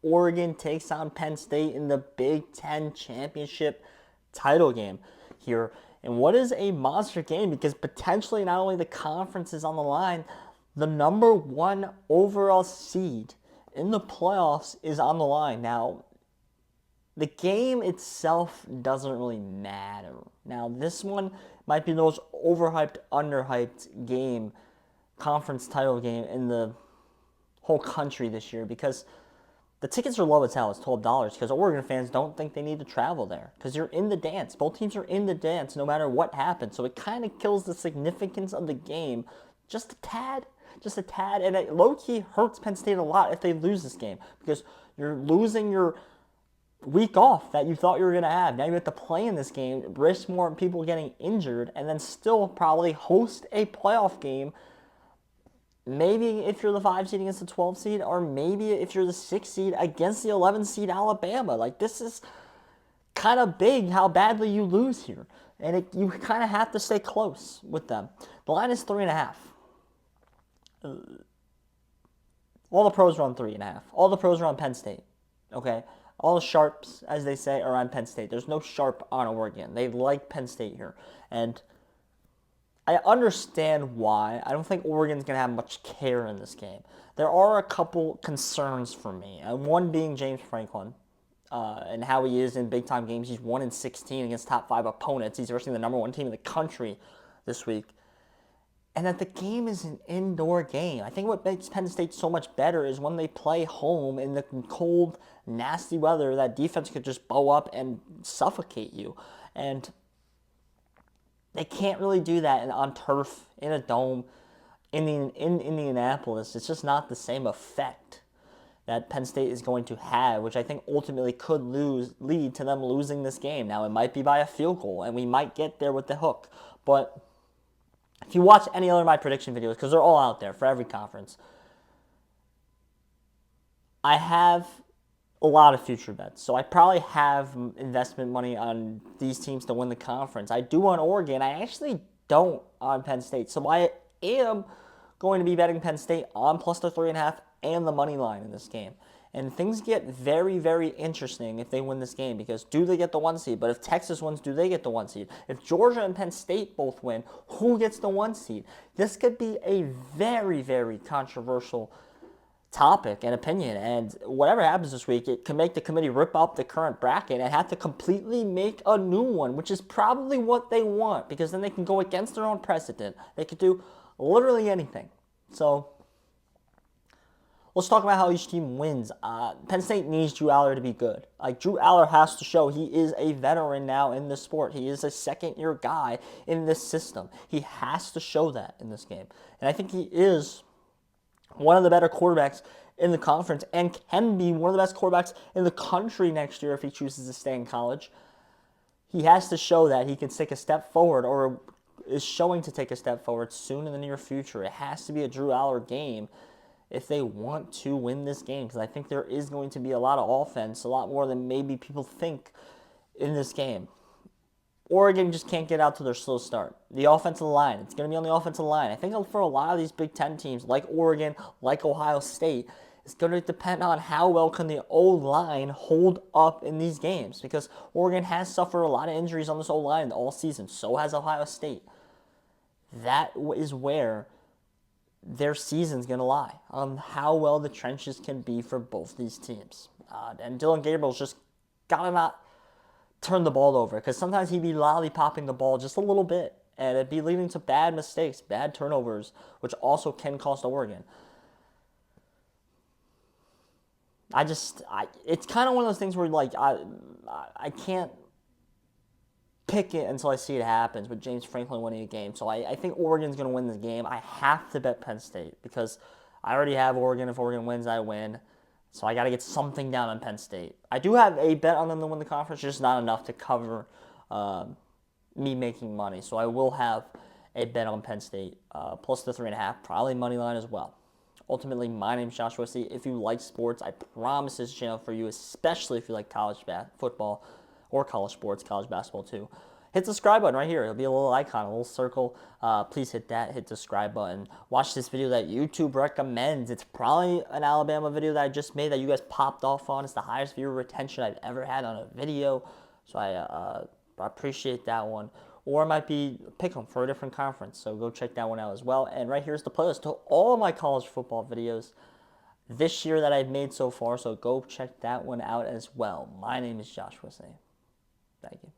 Oregon takes on Penn State in the Big Ten Championship title game here. And what is a monster game? Because potentially not only the conference is on the line, the number one overall seed in the playoffs is on the line. Now, the game itself doesn't really matter. Now, this one might be the most overhyped, underhyped game, conference title game in the whole country this year because the tickets are low as hell. It's $12 because Oregon fans don't think they need to travel there because you're in the dance. Both teams are in the dance no matter what happens. So it kind of kills the significance of the game just a tad. Just a tad. And it low-key hurts Penn State a lot if they lose this game because you're losing your week off that you thought you were going to have. Now you have to play in this game, risk more people getting injured, and then still probably host a playoff game. Maybe if you're the 5 seed against the 12 seed, or maybe if you're the 6 seed against the 11 seed Alabama. Like, this is kind of big how badly you lose here. And you kind of have to stay close with them. The line is 3.5. All the pros are on 3.5. All the pros are on Penn State. Okay? All the sharps, as they say, are on Penn State. There's no sharp on Oregon. They like Penn State here. And I understand why. I don't think Oregon's going to have much care in this game. There are a couple concerns for me. And one being James Franklin and how he is in big-time games. He's 1-16 against top 5 opponents. He's versing the number 1 team in the country this week. And that the game is an indoor game. I think what makes Penn State so much better is when they play home in the cold, nasty weather, that defense could just bow up and suffocate you. And they can't really do that on turf, in a dome, in Indianapolis. It's just not the same effect that Penn State is going to have, which I think ultimately could lead to them losing this game. Now, it might be by a field goal, and we might get there with the hook. But if you watch any other of my prediction videos, because they're all out there for every conference, I have a lot of future bets. So I probably have investment money on these teams to win the conference. I do on Oregon. I actually don't on Penn State. So I am going to be betting Penn State on plus the 3.5 and the money line in this game. And things get very, very interesting if they win this game because do they get the 1 seed? But if Texas wins, do they get the 1 seed? If Georgia and Penn State both win, who gets the 1 seed? This could be a very, very controversial topic and opinion. And whatever happens this week, it can make the committee rip up the current bracket and have to completely make a new one, which is probably what they want because then they can go against their own precedent. They could do literally anything. So let's talk about how each team wins. Penn State needs Drew Aller to be good. Like, Drew Aller has to show he is a veteran now in this sport. He is a second-year guy in this system. He has to show that in this game. And I think he is one of the better quarterbacks in the conference and can be one of the best quarterbacks in the country next year if he chooses to stay in college. He has to show that he can take a step forward or is showing to take a step forward soon in the near future. It has to be a Drew Aller game if they want to win this game because I think there is going to be a lot of offense, a lot more than maybe people think in this game. Oregon just can't get out to their slow start. The offensive line, it's going to be on the offensive line. I think for a lot of these Big Ten teams, like Oregon, like Ohio State, it's going to depend on how well can the O-line hold up in these games because Oregon has suffered a lot of injuries on this O-line all season. So has Ohio State. That is where their season's going to lie, on how well the trenches can be for both these teams. And Dylan Gabriel's just got to not turn the ball over because sometimes he'd be lollipopping the ball just a little bit and it'd be leading to bad mistakes, bad turnovers, which also can cost Oregon. It's kind of one of those things where like I can't pick it until I see it happens with James Franklin winning a game. So I think Oregon's going to win this game. I have to bet Penn State because I already have Oregon. If Oregon wins, I win. So I got to get something down on Penn State. I do have a bet on them to win the conference, just not enough to cover me making money. So I will have a bet on Penn State, plus the 3.5, probably money line as well. Ultimately, my name is Joshua C. If you like sports, I promise this channel for you, especially if you like college football or college sports, college basketball too. hit the subscribe button right here. It'll be a little icon, a little circle. Please hit that. Hit the subscribe button. Watch this video that YouTube recommends. It's probably an Alabama video that I just made that you guys popped off on. It's the highest viewer retention I've ever had on a video. So I appreciate that one. Or it might be pick 'em for a different conference. So go check that one out as well. And right here's the playlist to all of my college football videos this year that I've made so far. So go check that one out as well. My name is Josh Wisney. Thank you.